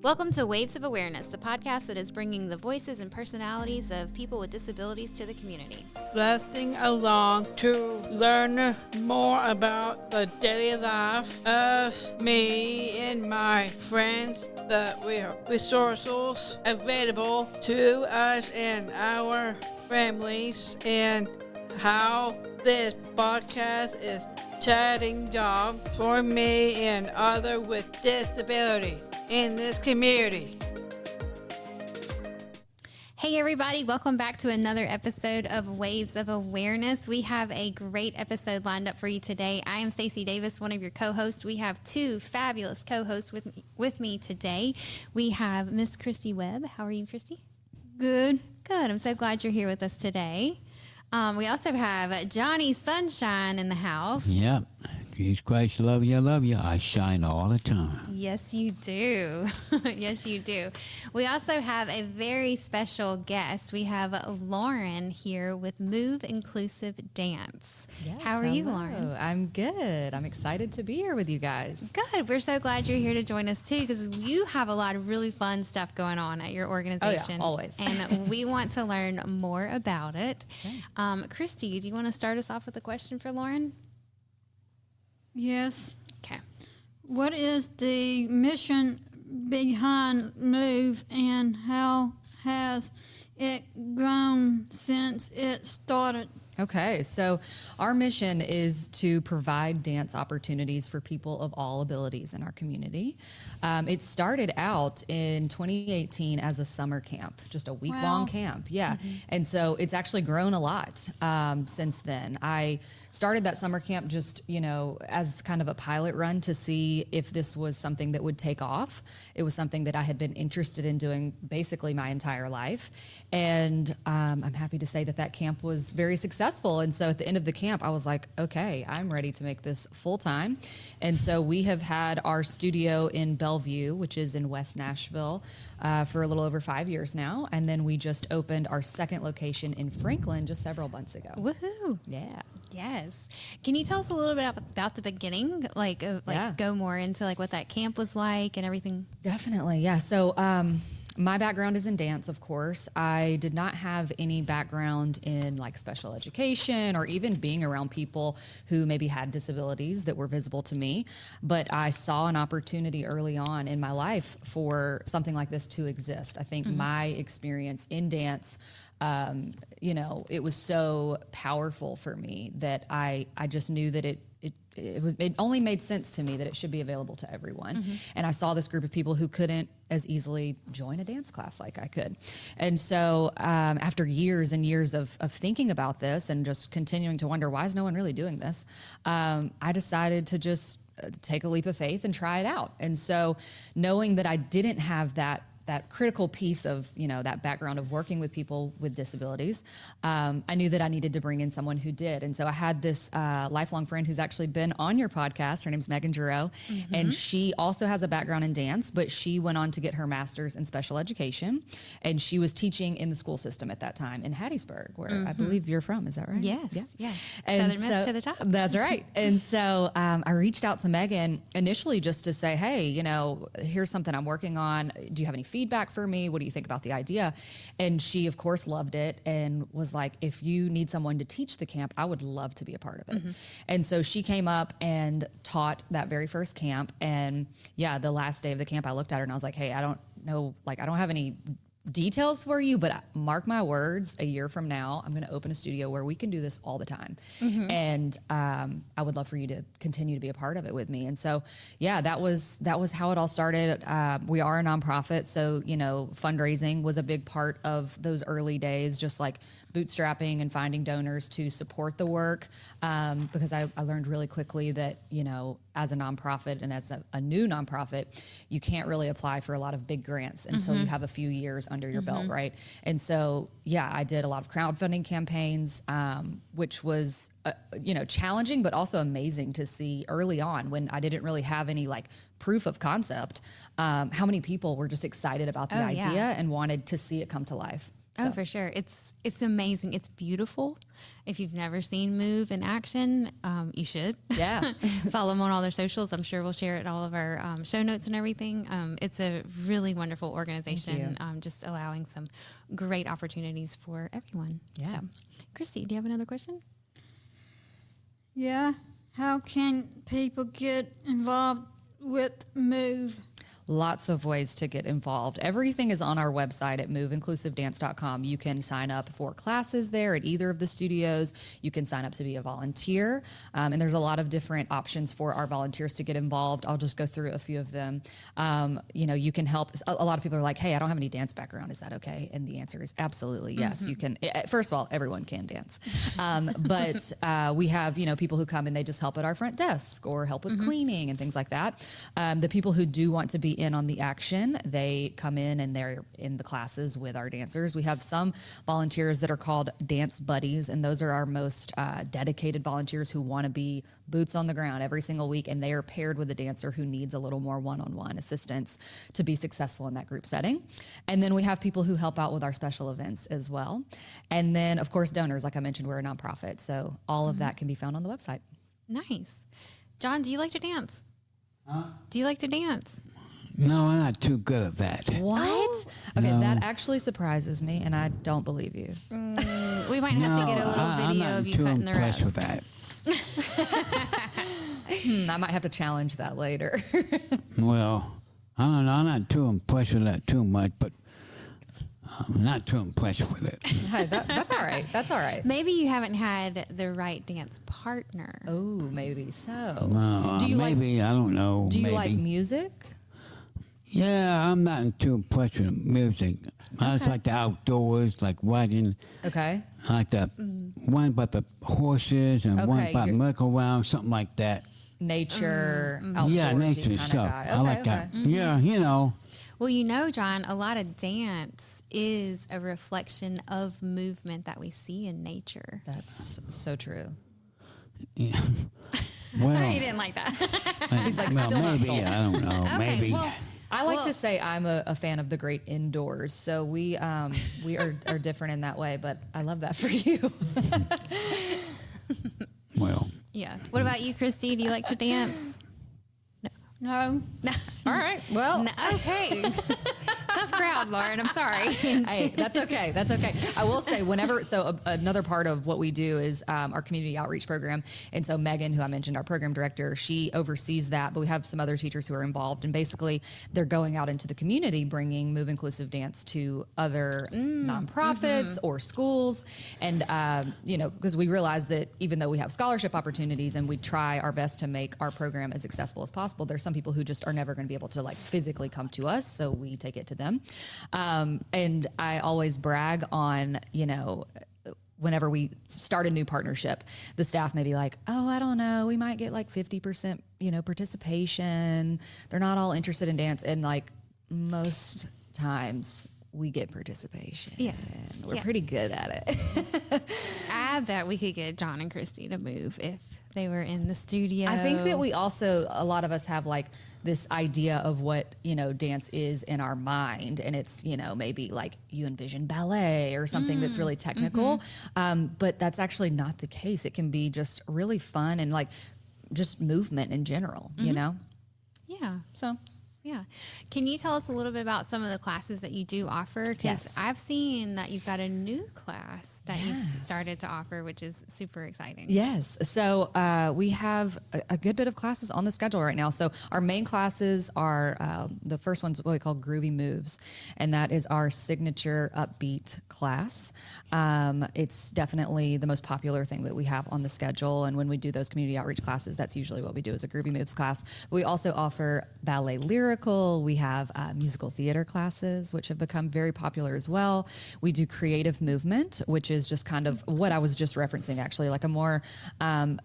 Welcome to Waves of Awareness, the podcast that is bringing the voices and personalities of people with disabilities to the community. Listening along to learn more about the daily life of me and my friends, the resources available to us and our families, and how this podcast is chatting job for me and others with disability in this community. Hey everybody, welcome back to another episode of Waves of Awareness. We have a great episode lined up for you today. I am Staci Davis, one of your co-hosts. We have two fabulous co-hosts with me today. We have Miss Christy Webb. How are you, Christy? Good. Good. I'm so glad you're here with us today. We also have Johnny Sunshine in the house. Yep. Jesus Christ, love you, I shine all the time. Yes, you do. Yes, you do. We also have a very special guest. We have Lauren here with Move Inclusive Dance. Yes, How are you, Lauren? I'm good. I'm excited to be here with you guys. Good. We're so glad you're here to join us, too, because you have a lot of really fun stuff going on at your organization. Oh, yeah, always. And we want to learn more about it. Okay. Christy, do you want to start us off with a question for Lauren? Yes. Okay. What is the mission behind Move, and how has it grown since it started? Okay, so our mission is to provide dance opportunities for people of all abilities in our community. It started out in 2018 as a summer camp, just a week-long camp. Yeah, and so it's actually grown a lot since then. I started that summer camp just, as kind of a pilot run to see if this was something that would take off. It was something that I had been interested in doing basically my entire life. And I'm happy to say that camp was very successful. And so at the end of the camp, I was like, okay, I'm ready to make this full time. And so we have had our studio in Bellevue, which is in West Nashville, for a little over 5 years now. And then we just opened our second location in Franklin just several months ago. Woohoo. Yeah. Yes. Can you tell us a little bit about the beginning? Go more into what that camp was like and everything? Definitely. Yeah. So, my background is in dance, of course. I did not have any background in special education or even being around people who maybe had disabilities that were visible to me. But I saw an opportunity early on in my life for something like this to exist. I think my experience in dance, it was so powerful for me that I just knew that it only made sense to me that it should be available to everyone. And I saw this group of people who couldn't as easily join a dance class like I could. And so after years and years of thinking about this and just continuing to wonder, why is no one really doing this? I decided to just take a leap of faith and try it out. And so knowing that I didn't have that critical piece of, that background of working with people with disabilities, I knew that I needed to bring in someone who did. And so I had this lifelong friend who's actually been on your podcast. Her name's Megan Giroux, and she also has a background in dance, but she went on to get her master's in special education, and she was teaching in the school system at that time in Hattiesburg, where I believe you're from. Is that right? Yes. Yeah. Southern Miss to the top. That's right. And so I reached out to Megan initially just to say, hey, here's something I'm working on. Do you have any feedback for me? What do you think about the idea? And she, of course, loved it and was like, if you need someone to teach the camp, I would love to be a part of it. And so she came up and taught that very first camp. And the last day of the camp, I looked at her and I was like, hey, I don't know, I don't have any details for you, but mark my words, a year from now, I'm going to open a studio where we can do this all the time. And I would love for you to continue to be a part of it with me. And so, that was how it all started. We are a nonprofit. So, fundraising was a big part of those early days, just bootstrapping and finding donors to support the work. Because I learned really quickly that, as a nonprofit and as a new nonprofit, you can't really apply for a lot of big grants until you have a few years under your belt, right? And so, I did a lot of crowdfunding campaigns, which was, challenging, but also amazing to see early on when I didn't really have any proof of concept, how many people were just excited about the idea and wanted to see it come to life. Oh, for sure. It's amazing. It's beautiful. If you've never seen Move in action, you should. Yeah. Follow them on all their socials. I'm sure we'll share it all of our show notes and everything. It's a really wonderful organization, just allowing some great opportunities for everyone. Yeah. So, Christy, do you have another question? Yeah. How can people get involved with Move? Lots of ways to get involved. Everything is on our website at moveinclusivedance.com. You can sign up for classes there at either of the studios. You can sign up to be a volunteer. And there's a lot of different options for our volunteers to get involved. I'll just go through a few of them. You can help. A lot of people are like, hey, I don't have any dance background. Is that okay? And the answer is absolutely yes. You can. First of all, everyone can dance. But we have, people who come and they just help at our front desk or help with cleaning and things like that. The people who do want to be in on the action, they come in and they're in the classes with our dancers. We have some volunteers that are called dance buddies, and those are our most dedicated volunteers who want to be boots on the ground every single week, and they are paired with a dancer who needs a little more one-on-one assistance to be successful in that group setting. And then we have people who help out with our special events as well. And then, of course, donors. Like I mentioned, we're a nonprofit, so all of that can be found on the website. Nice. John, do you like to dance? Do you like to dance? No, I'm not too good at that. What? Okay, No. that actually surprises me, and I don't believe you. We might have to get a little I'm video not of you too cutting the rope. impressed with that. I might have to challenge that later. Well, I don't know. I'm not too impressed with that too much, but I'm not too impressed with it. Hey, that's all right. That's all right. Maybe you haven't had the right dance partner. Oh, maybe so. Well, Do you maybe, I don't know. Do you maybe. like music? Yeah, I'm not too impressed with music. I just like the outdoors, like riding. Okay. I like the one about the horses and one Okay, about you're- merry-go-round, something like that. Nature, outdoorsy Yeah, nature kinda stuff. guy. I like that. Yeah, Well, John, a lot of dance is a reflection of movement that we see in nature. That's so true. yeah. Well, You didn't like that. He's like, well, still not maybe, sold. I don't know. Maybe. well, I like Well- to say I'm a fan of the great indoors, so we are different in that way. But I love that for you. Well, yeah. What about you, Christy? Do you like to dance? No. No. All right. Well, No. Okay. Tough crowd, Lauren. I'm sorry. hey, that's okay. That's okay. I will say another part of what we do is our community outreach program. And so Megan, who I mentioned, our program director, she oversees that, but we have some other teachers who are involved, and basically they're going out into the community, bringing Move Inclusive Dance to other nonprofits or schools. And, because we realize that even though we have scholarship opportunities and we try our best to make our program as accessible as possible, there's some people who just are never going to be able to physically come to us. So we take it to them. And I always brag on, whenever we start a new partnership, the staff may be like, oh, I don't know, we might get 50%, participation. They're not all interested in dance. And most times we get participation. Yeah. We're Yeah. pretty good at it. I bet we could get John and Christy to move if they were in the studio. I think that we also, a lot of us have this idea of what, dance is in our mind. And it's, maybe you envision ballet or something that's really technical. But that's actually not the case. It can be just really fun and just movement in general, Yeah. So. Yeah. Can you tell us a little bit about some of the classes that you do offer? Because Yes. I've seen that you've got a new class that you've Yes. started to offer, which is super exciting. Yes. So we have a good bit of classes on the schedule right now. So our main classes are the first one's what we call Groovy Moves, and that is our signature upbeat class. It's definitely the most popular thing that we have on the schedule. And when we do those community outreach classes, that's usually what we do is a Groovy Moves class. We also offer ballet lyrical. We have musical theater classes, which have become very popular as well. We do creative movement, which is just kind of what I was just referencing, actually, a more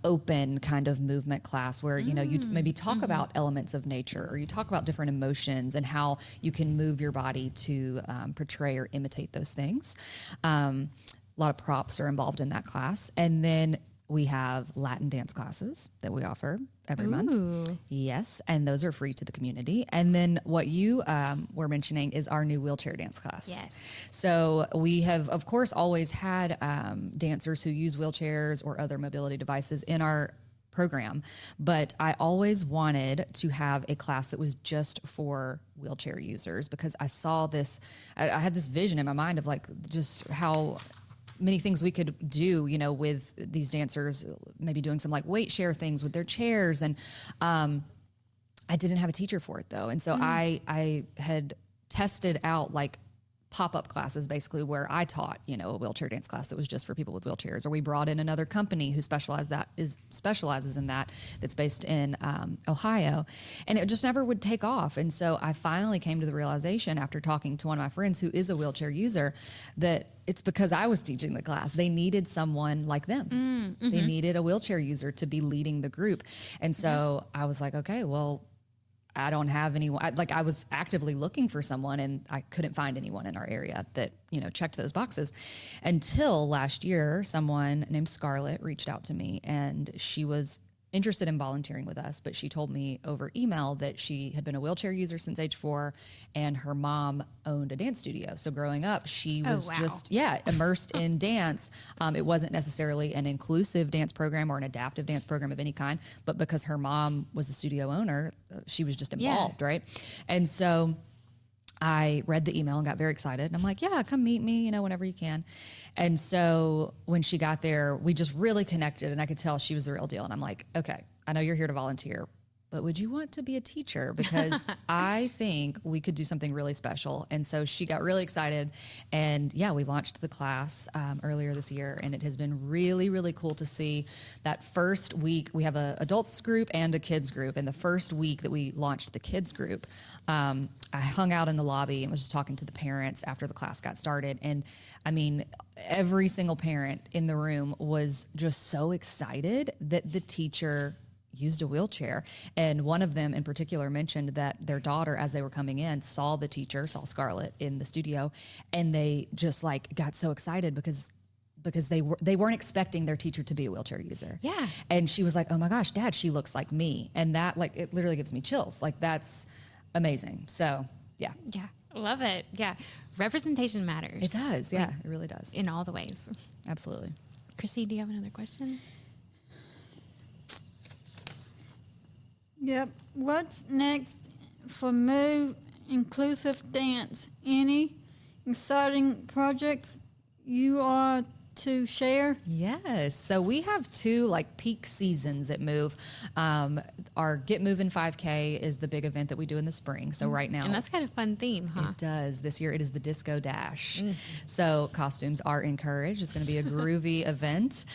open kind of movement class where, you maybe talk about elements of nature, or you talk about different emotions and how you can move your body to portray or imitate those things. A lot of props are involved in that class. And then We have Latin dance classes that we offer every month. Ooh. Yes, and those are free to the community. And then what you were mentioning is our new wheelchair dance class. Yes. So we have, of course, always had dancers who use wheelchairs or other mobility devices in our program, but I always wanted to have a class that was just for wheelchair users because I saw this, I had this vision in my mind of like just how many things we could do, you know, with these dancers, maybe doing some like weight share things with their chairs. And I didn't have a teacher for it though. And so I had tested out like pop-up classes basically where I taught, you know, a wheelchair dance class that was just for people with wheelchairs, or we brought in another company who specializes in that, that's based in Ohio, and it just never would take off. And so I finally came to the realization after talking to one of my friends who is a wheelchair user that it's because I was teaching the class. They needed someone like them. They needed a wheelchair user to be leading the group. And so I was like, okay, well, I don't have anyone. I was actively looking for someone and I couldn't find anyone in our area that, you know, checked those boxes until last year. Someone named Scarlett reached out to me and she was interested in volunteering with us, but she told me over email that she had been a wheelchair user since age 4 and her mom owned a dance studio. So growing up, she was just immersed in dance. It wasn't necessarily an inclusive dance program or an adaptive dance program of any kind, but because her mom was the studio owner, she was just involved, right? And so I read the email and got very excited. And I'm like, yeah, come meet me, you know, whenever you can. And so when she got there, we just really connected and I could tell she was the real deal. And I'm like, okay, I know you're here to volunteer, but would you want to be a teacher? Because I think we could do something really special. And so she got really excited. And yeah, we launched the class earlier this year. And it has been really, really cool to see that first week. We have a adults group and a kids group. And the first week that we launched the kids group, I hung out in the lobby and was just talking to the parents after the class got started. And I mean, every single parent in the room was just so excited that the teacher used a wheelchair. And one of them in particular mentioned that their daughter, as they were coming in, saw saw Scarlett in the studio, and they just like got so excited because they weren't expecting their teacher to be a wheelchair user. Yeah. And she was like, oh my gosh, Dad, she looks like me. And that, like, it literally gives me chills. Like, that's amazing. So yeah. Yeah. Love it. Yeah. Representation matters. It does. Yeah, it really does. In all the ways. Absolutely. Christy, do you have another question? Yep. What's next for Move Inclusive Dance? Any exciting projects you are to share? Yes. So we have 2 like peak seasons at Move. Our Get Moving 5K is the big event that we do in the spring. So right now, and that's kind of fun theme, huh? It does. This year it is the Disco Dash. So costumes are encouraged. It's going to be a groovy event.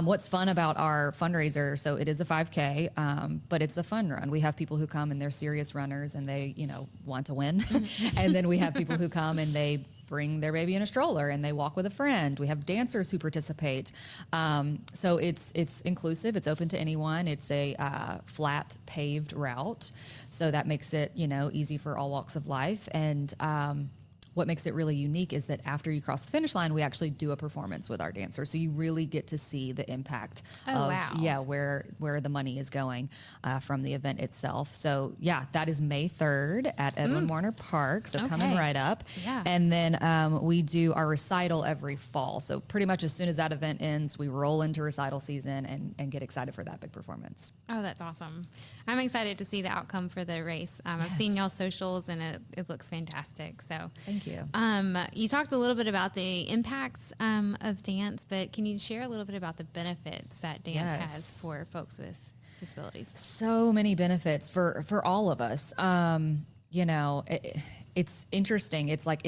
What's fun about our fundraiser? So it is a 5K, but it's a fun run. We have people who come and they're serious runners and they, you know, want to win. And then we have people who come and they bring their baby in a stroller and they walk with a friend. We have dancers who participate. So it's inclusive. It's open to anyone. It's a flat paved route. So that makes it, you know, easy for all walks of life. And what makes it really unique is that after you cross the finish line, we actually do a performance with our dancers. So you really get to see the impact of where the money is going from the event itself. So yeah, that is May 3rd at Edwin Warner Park. So coming right up. Yeah. And then we do our recital every fall. So pretty much as soon as that event ends, we roll into recital season and get excited for that big performance. Oh, that's awesome. I'm excited to see the outcome for the race. I've seen y'all's socials and it looks fantastic. So thank you. You talked a little bit about the impacts of dance, but can you share a little bit about the benefits that dance has for folks with disabilities? So many benefits for all of us. You know, it's interesting. It's like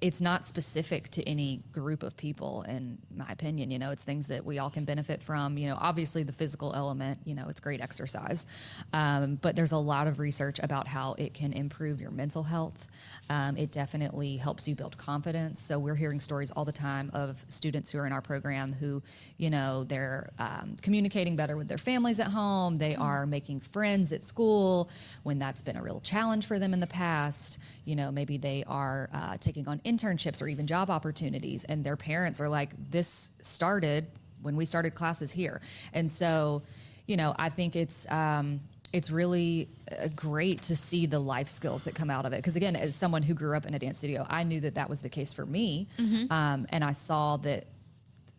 it's not specific to any group of people, in my opinion. You know, it's things that we all can benefit from. You know, obviously the physical element, you know, it's great exercise. But there's a lot of research about how it can improve your mental health. It definitely helps you build confidence. So we're hearing stories all the time of students who are in our program who, you know, they're communicating better with their families at home. They are making friends at school when that's been a real challenge for them in the past. You know, maybe they are taking on internships or even job opportunities, and their parents are like, this started when we started classes here. And so, you know, I think it's really great to see the life skills that come out of it. Because again, as someone who grew up in a dance studio, I knew that was the case for me. And I saw that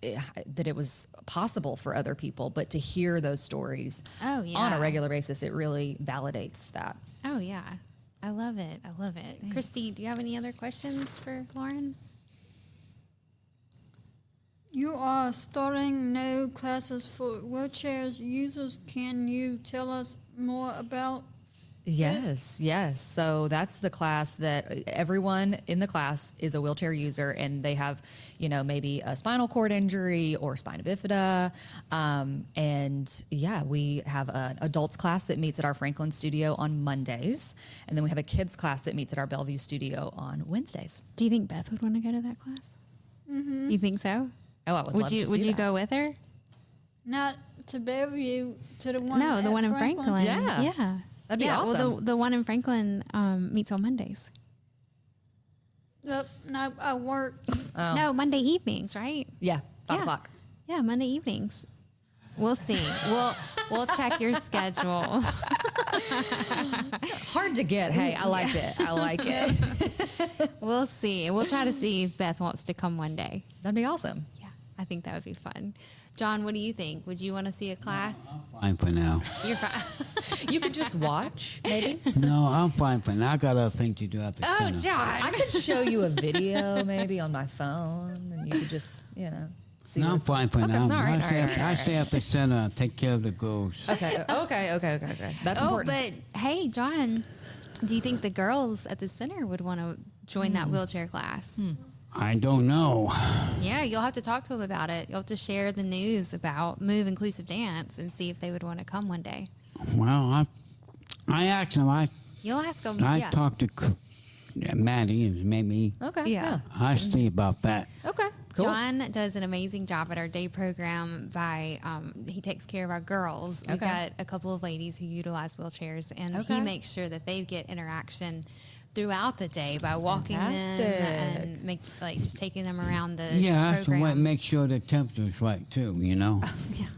it was possible for other people, but to hear those stories on a regular basis, it really validates that. Oh yeah. I love it. I love it. Thanks. Christy, do you have any other questions for Lauren? You are starting new classes for wheelchairs users. Can you tell us more about Yes. So that's the class that everyone in the class is a wheelchair user, and they have, you know, maybe a spinal cord injury or spina bifida. And yeah, we have an adults class that meets at our Franklin studio on Mondays. And then we have a kids class that meets at our Bellevue studio on Wednesdays. Do you think Beth would want to go to that class? You think so? Oh, I would love to see Would you that. go with her? not to Bellevue, to the one No, the at one in Franklin. Yeah. Yeah. That'd be Well, awesome. the one in Franklin meets on Mondays. No, I work. Oh. No, Monday evenings, right? Yeah, 5 Yeah. o'clock. Yeah, Monday evenings. We'll see. We'll check your schedule. Hard to get. Hey, I like it. I like it. We'll see. We'll try to see if Beth wants to come one day. That'd be awesome. Yeah, I think that would be fun. John, what do you think? Would you want to see a class? Fine for now. You're fine. You could just watch, maybe. No, I'm fine for now. I got other things to do at the Oh, center. John. I could show you a video maybe on my phone, and you could just, you know, see. No, I'm what's- fine for Okay, now. all right, I, all stay, right, all I right. stay at the center and take care of the girls. Okay. That's Oh, important. but hey, John, do you think the girls at the center would want to join that wheelchair class? I don't know. Yeah, you'll have to talk to them about it. You'll have to share the news about Move Inclusive Dance and see if they would want to come one day. Well, I asked them. You'll ask them. I yeah. talked to Maddie and maybe Okay. Yeah. I see about that. Okay. Cool. John does an amazing job at our day program by he takes care of our girls. We've Okay. got a couple of ladies who utilize wheelchairs, and Okay. he makes sure that they get interaction throughout the day by walking fantastic. them and just taking them around the Yeah, I have to program. make sure the temperature's right too. You know.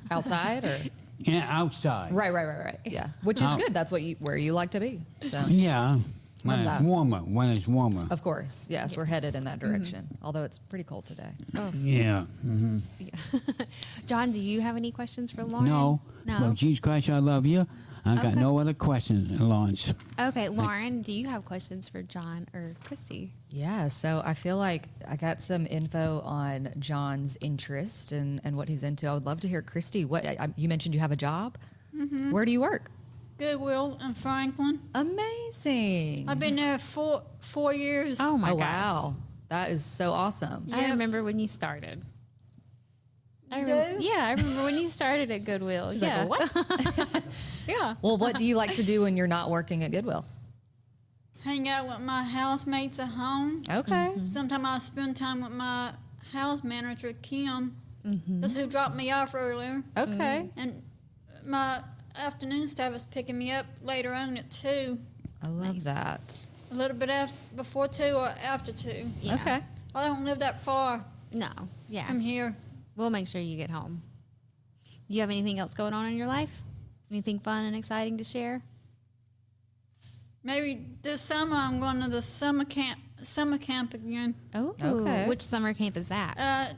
Outside or Yeah, outside. right. Yeah, which is Oh. good. That's where you like to be. So Yeah, when Love it's that. warmer. When it's warmer. of course, yes, we're headed in that direction. Although it's pretty cold today. Yeah. hmm John, do you have any questions for Lauren? No. No. Well, Jesus Christ, I love you. I got Okay. no other questions, Lawrence. Okay, Lauren, do you have questions for John or Christy? Yeah, so I feel like I got some info on John's interest and what he's into. I would love to hear, Christy, you mentioned you have a job? Where do you work? Goodwill in Franklin. Amazing. I've been there 4 years. Oh my oh, gosh. wow. That is so awesome. I Yep. remember when you started. You do? Yeah, I remember when you started at Goodwill. She's like, yeah. what? Yeah. Well, what do you like to do when you're not working at Goodwill? Hang out with my housemates at home. Okay. Sometimes I spend time with my house manager, Kim. That's who dropped me off earlier. Okay. And my afternoon staff is picking me up later on at 2. I love that. A little bit before 2 or after 2. Yeah. Okay. I don't live that far No. Yeah. from here. We'll make sure you get home. Do you have anything else going on in your life? Anything fun and exciting to share? Maybe this summer I'm going to the summer camp again. Oh. Okay. Which summer camp is that?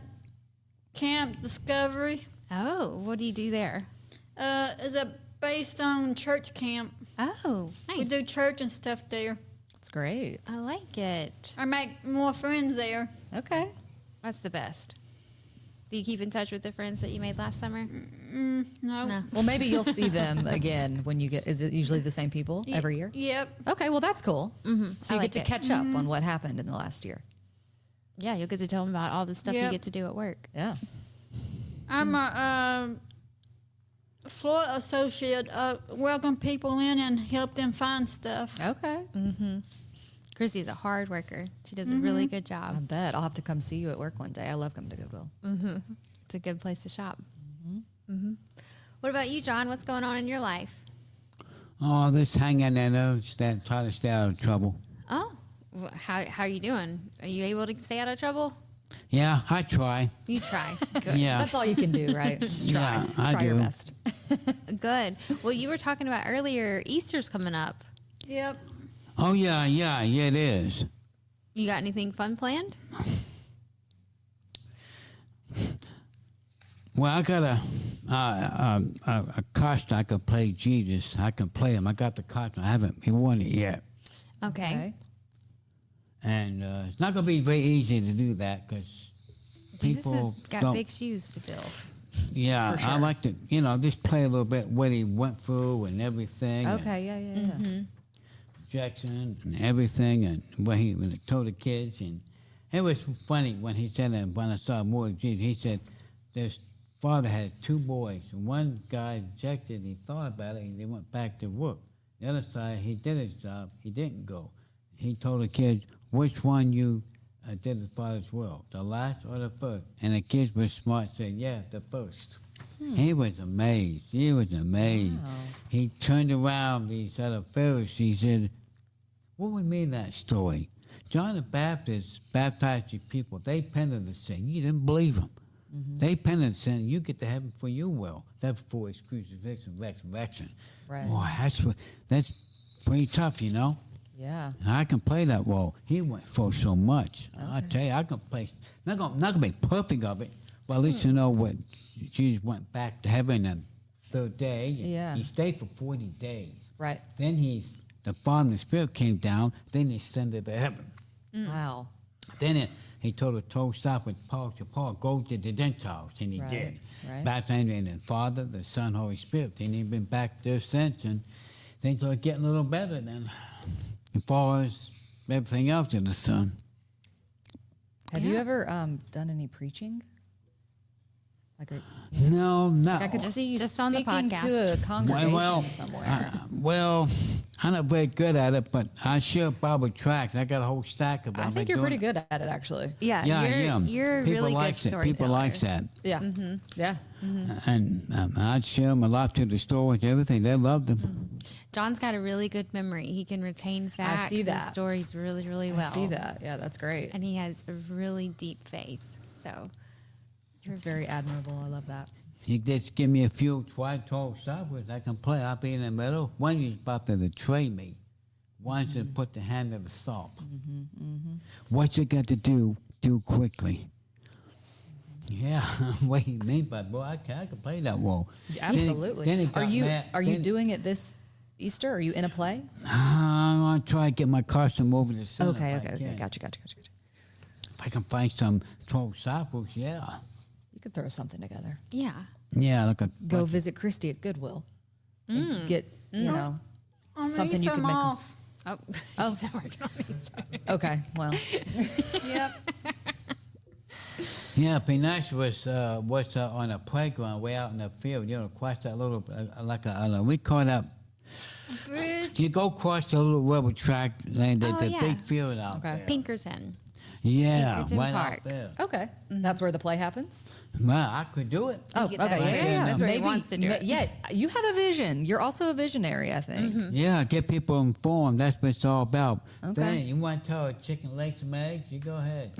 Camp Discovery. Oh. What do you do there? Is based on church camp. Oh. We Nice. do church and stuff there. That's great. I like it. I make more friends there. Okay. That's the best. Do you keep in touch with the friends that you made last summer? No. No. Well, maybe you'll see them again when you get. Is it usually the same people every year? Yep. Okay, well that's cool. Mm-hmm. So I you like get to it. catch up on what happened in the last year. Yeah, you'll get to tell them about all the stuff you Yep. get to do at work. Yeah. I'm a floor associate. Welcome people in and help them find stuff. Okay. Chrissy's a hard worker. She does a really good I job. bet I'll have to come see you at work one day. I love coming to Goodwill. It's a good place to shop. What about you, John? What's going on in your life? Oh, this hanging in there, try to stay out of trouble. Oh, how are you doing? Are you able to stay out of trouble? Yeah, I try. You try. Good. Yeah. That's all you can do, right? Just try. Yeah, I try your do. best. Good. Well, you were talking about earlier, Easter's coming up. Yep. Oh, yeah, it is. You got anything fun planned? Well, I got a costume I can play Jesus. I can play him. I got the costume. I haven't worn it yet. Okay. And it's not going to be very easy to do that because Jesus people has got don't. big shoes to fill. Yeah, For sure. I like to, just play a little bit what he went through and everything. and Okay, yeah. Jackson and everything, and when he told the kids, and it was funny when he said that when I saw more of Jesus, he said his father had 2 boys. One guy rejected, he thought about it, and they went back to work. The other side, he did his job, he didn't go. He told the kids, which one you did the father's will, the last or the first? And the kids were smart, said, yeah, the first. He was amazed. Wow. He turned around these other Pharisees and said, what do we mean that story? John the Baptist baptized you people. They repented of sin. You didn't believe him. They repented of sin. You get to heaven for your will. That's before his crucifixion, resurrection. Right. Boy, that's pretty tough, Yeah. And I can play that role. He went for so much. I tell you, I can play. Not gonna be perfect of it, but at least you know what Jesus went back to heaven on the 3rd day. Yeah. He stayed for 40 days. Right. Then the Father and the Spirit came down. Then he ascended to heaven. Wow. Then he told the 12 disciples, Paul, go to the Gentiles, and he Right, did. right. Baptizing in the Father, the Son, Holy Spirit. Then he's been back there since, and things are getting a little better then. As far as everything else in the Son. Have you ever done any preaching? Like, No, no. I could see you just on the speaking podcast. to a congregation Well, somewhere. I'm not very good at it, but I sure Bible tracks. I got a whole stack of them. I think you're pretty good at it, actually. Yeah, Yeah, you're a People really likes good it. storyteller. People likes that. Yeah. Yeah. And I'd share them a lot to the stories, everything. They love them. John's got a really good memory. He can retain facts see and that. stories really, really well. I see that. Yeah, that's great. And he has a really deep faith. So It's very admirable. I love that. You just give me a few 12 softwares I can play. I'll be in the middle. One is about to betray me. One's to put the hand of the salt. What you got to do quickly. Yeah, what do you mean by boy? I can play that role. Absolutely. Then he Are got you mad. are you Then- doing it this Easter? Are you in a play? I'm gonna try to get my costume over the sun. Okay. if I can. Gotcha. If I can find some 12 disciples, yeah. You could throw something together. yeah. Yeah, like a Go visit Christy at Goodwill. And get something you I'm could make. off. Oh, she's not working on these. Okay. Well. Yep. Yeah, it'd be nice was on a playground way out in the field, across that little, we call that, Bridge. you go across the little rubber track, and there's Oh, a yeah. big field out Okay. there. Pinkerton. Yeah, Pinkerton right Park. out there. Okay. That's where the play happens. Well, I could do it. Oh, get okay. that Yeah, right. yeah. That's where he Maybe- wants to do it. Yeah, you have a vision. You're also a visionary, I think. Yeah, get people informed. That's what it's all about. Okay. Then you want to tell a chicken lay some eggs, you go ahead.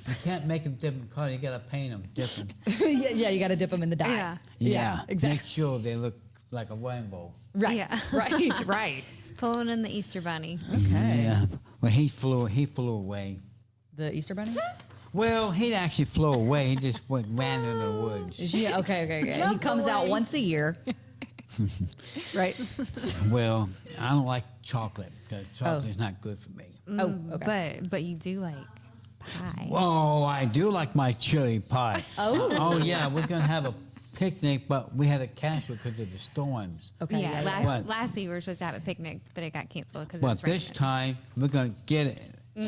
You can't make them different colors. You got to paint them different. yeah, you got to dip them in the dye. Yeah. Yeah, exactly. Make sure they look like a rainbow. Right. Yeah. Right. Pulling in the Easter Bunny. Okay. Yeah. Well, he flew away. The Easter Bunny? Well, he actually flew away. He just ran in the woods. Yeah, okay. He Jump comes out away. once a year. Right? Well, I don't like chocolate because chocolate's not good for me. Oh, okay. But you do like pie. Oh, I do like my chili pie. Oh. Oh, yeah, we're going to have a picnic, but we had to cancel because of the storms. Okay. Yeah, But- last week we were supposed to have a picnic, but it got canceled because it But was this raining. time, we're going to get it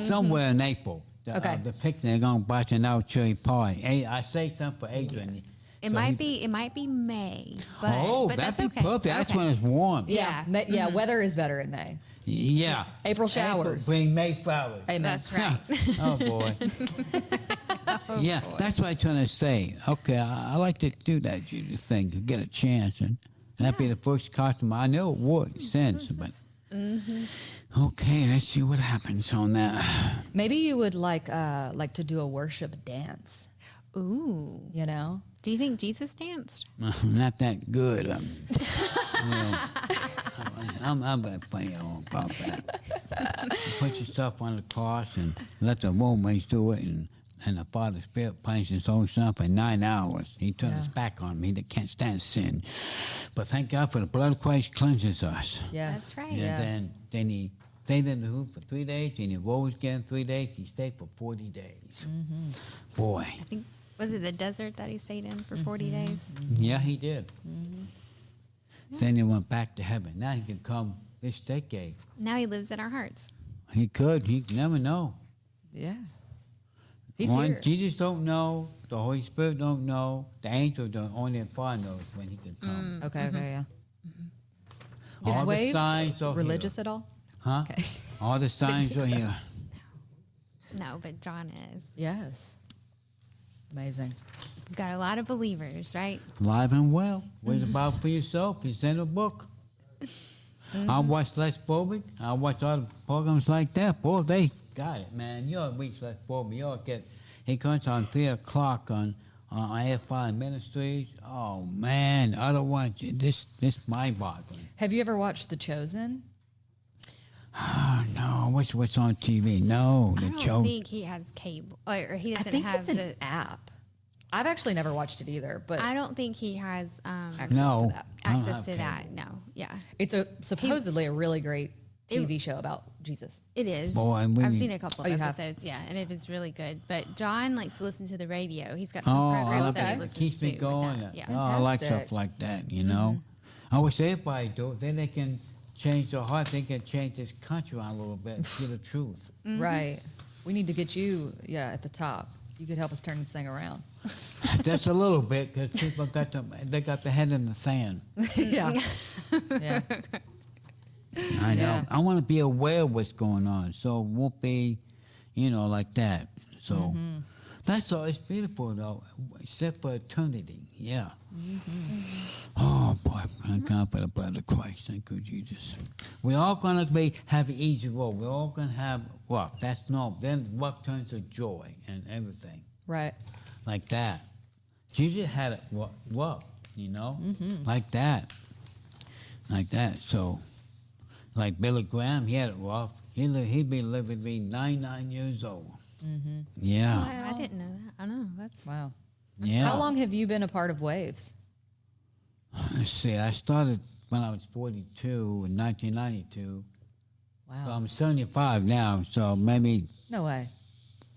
somewhere in April. Okay. The picnic, going to buy an out chili pie. Hey, I say something for Adrian. It might be May, but Oh, but that'd that's be okay. perfect. That's Okay. when it's warm. Yeah. Yeah, weather is better in May. Yeah. April showers. Bring May flowers. Amen. That's right. Oh, boy. Yeah, that's what I'm trying to say. Okay, I like to do that thing to get a chance. And that'd be the first costume. I know it would since, but Okay, let's see what happens on that. Maybe you would like to do a worship dance. Ooh. You know? Do you think Jesus danced? I'm not that good. I'm funny about that. Put yourself on the cross and let the Romans do it, and the Father Spirit punishes his own son for 9 hours. He turned his back on me that can't stand sin. But thank God for the blood of Christ cleanses us. Yes. That's right. And Yes. then he stayed in the hoop for 3 days, and he rose again in 3 days. He stayed for 40 days. Boy. I think, was it the desert that he stayed in for 40 days? Yeah, he did. Then he went back to heaven. Now he can come this decade. Now he lives in our hearts. He could. He never know. Yeah. He's One, here. Jesus don't know. The Holy Spirit don't know. The angel don't. Only the Father knows when he can come. Okay, yeah. Is All the Waves signs are religious here. at all? Huh? Okay. All the signs are here. No, but John is. Yes. Amazing. We've got a lot of believers, right? Live and well. Read about for yourself. It's in a book. I watch Les Bobbitt. I watch all the programs like that. Boy, they got it, man. You ought to reach Les Bobbitt. You ought to get. He comes on 3 o'clock on AFI Ministries. Oh man, otherwise this mind-boggling. Have you ever watched The Chosen? Oh no, what's on TV? No, I the don't show. think he has cable, or he I doesn't think have it's an the. app. I've actually never watched it either, but I don't think he has access No. to that. I don't access to have that. cable. No, yeah, It's supposedly a really great TV show about Jesus. it is. Boy, and we I've need- seen a couple Oh, of you have? episodes, yeah, and it is really good. But John likes to listen to the radio. He's got some Oh, programs okay. that he it listens keeps me to. with going. that. Yeah. Oh, I like Fantastic. stuff like that, you know. I wish everybody do it. Then they can change their heart. They can change this country around a little bit and see the truth. Right. We need to get you, at the top. You could help us turn this thing around. Just a little bit, because people got they got their head in the sand. Yeah. Yeah. I know. Yeah. I want to be aware of what's going on, so it won't be, like that. So that's all. It's beautiful though, except for eternity. Yeah. Oh boy, thank God for the blood of Christ. Thank you, Jesus. We're all gonna have an easy road. We're all gonna have work. That's normal. Then work turns to joy and everything Right. like that. Jesus had it work, like that, So, like Billy Graham, he had it rough. He'd been living to be 99 years old. Yeah, I didn't know that. I know that's. Wow. yeah. How long have you been a part of Waves? Let's see. I started when I was 42 in 1992. So Wow. I'm 75 now. So maybe No way.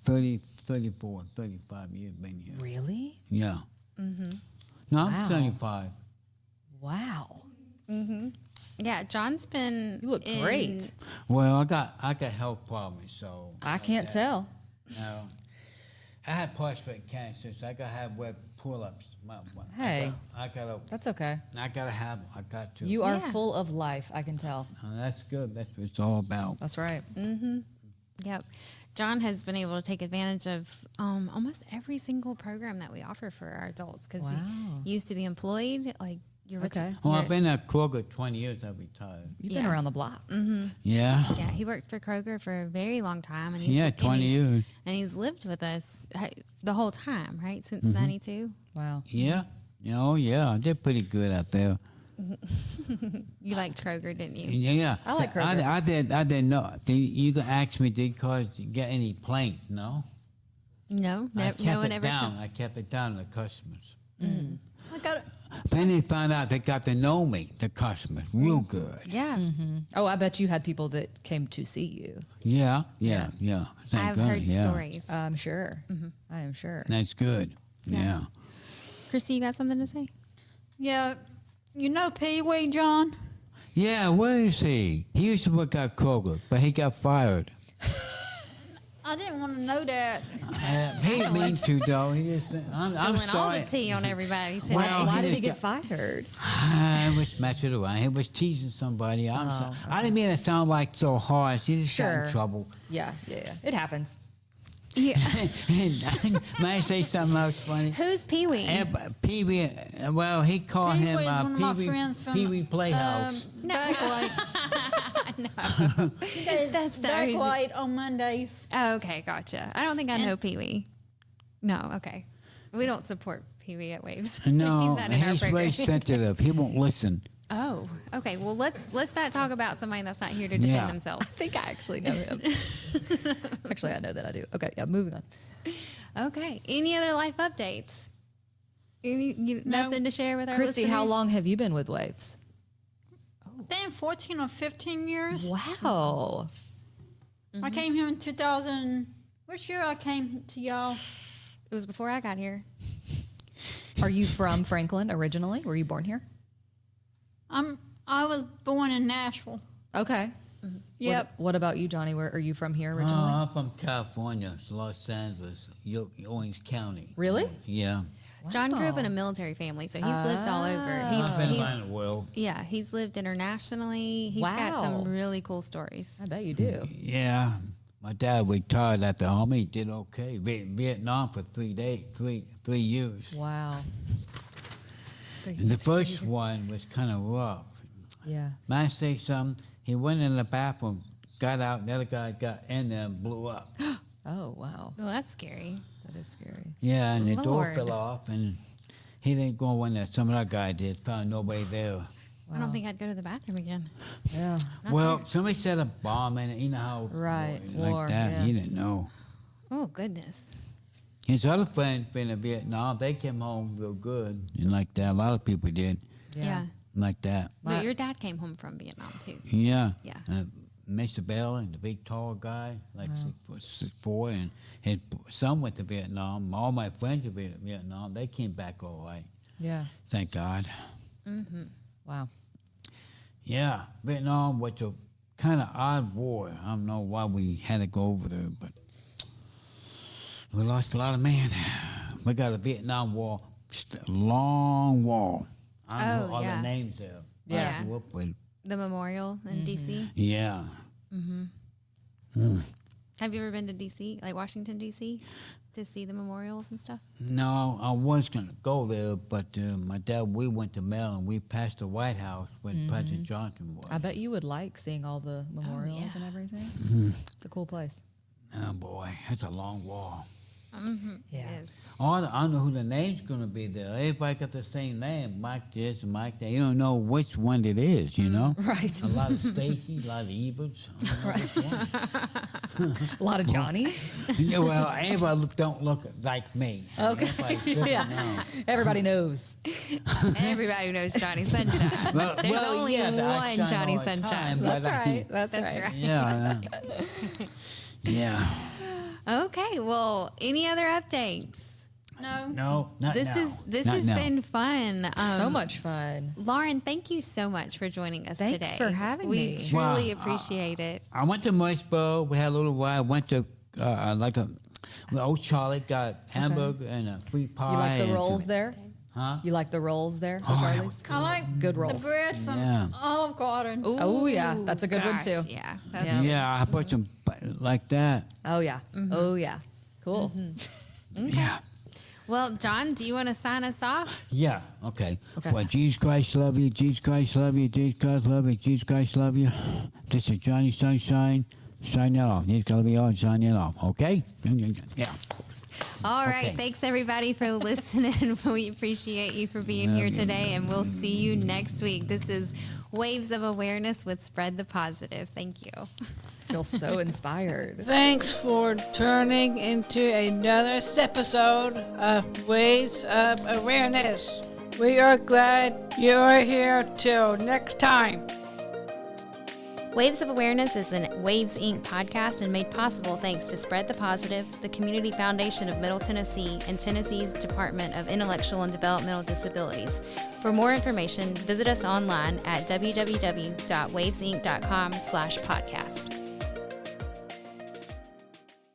30, 34, 35 years been here. Really? Yeah. No, I'm Wow. 75. Wow. Yeah, John's been. You look great. Well, I got health problems, so I can't tell. no. I had prostate cancer, so I gotta have web pull-ups. Hey. I gotta That's okay. have. I got to. You are Yeah. full of life, I can tell. That's good. That's what it's all about. That's right. Yep. John has been able to take advantage of almost every single program that we offer for our adults because Wow. he used to be employed. Like you're Okay. Well, I've been at Kroger 20 years. I retired. You've been Yeah. around the block. Yeah. Yeah, he worked for Kroger for a very long time, and Yeah, 20 years. and he's lived with us the whole time, right? Since '92. Wow. Yeah. Oh, yeah. They're pretty good out there. You liked Kroger, didn't you? Yeah. I like Kroger. I didn't know. You can ask me, did you get any plaints? No. No, I kept no one it ever. down. I kept it down to the customers. I got it. Then they found out they got to know me, the customers, real good. Yeah, Oh, I bet you had people that came to see you. Yeah. Thank I've God, heard yeah. stories. I'm sure. I am sure. That's good. Yeah. Christy, you got something to say? Yeah, you know Pee Wee, John? Yeah, where is he? He used to work at Kroger, but he got fired. I didn't want to know that. He didn't mean to, though. He just, I'm Spilling all sorry. the tea on everybody today. Well, Why he did he just get fired? I was messing around. He was teasing somebody. I didn't mean to sound like so harsh. He just got Sure. in trouble. Yeah. It happens. Yeah. May I say something else funny? Who's Pee Wee? Pee Wee, well, he called Pee-wee him is one of my Pee Wee friends from, Pee Wee Playhouse. Backlight. That's the reason. Backlight on Mondays. Oh, okay, gotcha. I don't think I know Pee Wee. No, okay. We don't support Pee Wee at Waves. No, not in our he's very program. sensitive. He won't listen. Oh, okay. Well, let's not talk about somebody that's not here to defend Yeah. I themselves. think I actually know him. Actually, I know that I do. Okay, yeah, moving on. Okay. Any other life updates? Nothing to share with our Christy, how listeners? long have you been with Waves? Then 14 or 15 years. Wow. I came here in 2000. Which year I came to y'all? It was before I got here. Are you from Franklin originally? Were you born here? I was born in Nashville. Okay. Yep. What about you, Johnny? Where are you from here originally? I'm from California, Los Angeles, Orange County. Really? Yeah. John grew up in a Wow. military family, so he's lived all over. I've been around the He's world. yeah, he's lived internationally. He's got some Wow. really cool stories. I bet you do. Yeah. My dad retired at the army. He did okay. Vietnam for 3 years. Wow. And the first one was kind of rough. Yeah. May I say something? He went in the bathroom, got out, the other guy got in there and blew up. Oh, wow. Well, that's scary. That is scary. Yeah, and the door Lord. fell off, and he didn't go in there. Some other guy did. Found nobody there. I don't think I'd go to the bathroom again. Yeah. Well, somebody set a bomb in it. You know how Right, like war, that. yeah. He didn't know. Oh goodness. His other friend been in Vietnam. They came home real good, and like that. A lot of people did Yeah. like that. But your dad came home from Vietnam too. Yeah. Yeah. Mr. Bell and the big tall guy, like 6'4", and his son went to Vietnam. All my friends were in Vietnam. They came back all right. Yeah. Thank God. Wow. Yeah, Vietnam was a kind of odd war. I don't know why we had to go over there, but we lost a lot of men. We got a Vietnam War, just a long wall. I don't know all yeah. the names there. Yeah. I grew up with. The memorial in DC. Yeah. Have you ever been to DC, like Washington DC, to see the memorials and stuff? No, I was going to go there, but my dad, we went to Maryland. We passed the White House when President Johnson was. I bet you would like seeing all the memorials yeah. and everything. It's a cool place. Oh, boy, it's a long wall. Yeah. It is. I don't know who the name's going to be there. Everybody got the same name, Mike this and Mike that. You don't know which one it is, you know? Right. A lot of Staci, a lot of Evers. I don't know which one. A lot of Johnnies. Yeah, well, everybody don't look like me. Okay. Everybody doesn't know. Everybody knows. Everybody knows Johnny Sunshine. Well, There's well, only yeah, one I shine Johnny all the Sunshine. time, but That's I- right. That's That's right. right. Yeah. Yeah. Okay. Well, any other updates? No. No, not This now. this Not has now. been fun. So much fun. Lauren, thank you so much for joining us Thanks today. for having we me. truly Wow. appreciate it. I went to Moisseboro. We had a little ride. Went to old Charlie got hamburger and a free pie. You like the and rolls some- there? Huh? You like the rolls there, Oh, that Charlie's? I like Good the rolls. bread from Yeah. Olive Garden. Oh, yeah. Ooh, That's a good one, gosh, too. Yeah. That's Yeah. Yeah, I put some like that. Oh yeah. Oh yeah. Cool. Yeah. Well, John, do you want to sign us off? Yeah. Okay. Okay. Well, Jesus Christ love you. Jesus Christ love you. Jesus Christ love you. Jesus Christ love you. This is Johnny Sunshine. Sign that off. Jesus gotta be on. Sign that off. Okay. Yeah. All right. Okay. Thanks, everybody, for listening. We appreciate you for being here today, and we'll see you next week. This is Waves of Awareness with Spread the Positive. Thank you. Feel so inspired. Thanks for turning into another episode of Waves of Awareness. We are glad you are here. Till next time. Waves of Awareness is a Waves Inc. podcast and made possible thanks to Spread the Positive, the Community Foundation of Middle Tennessee, and Tennessee's Department of Intellectual and Developmental Disabilities. For more information, visit us online at www.wavesinc.com/podcast.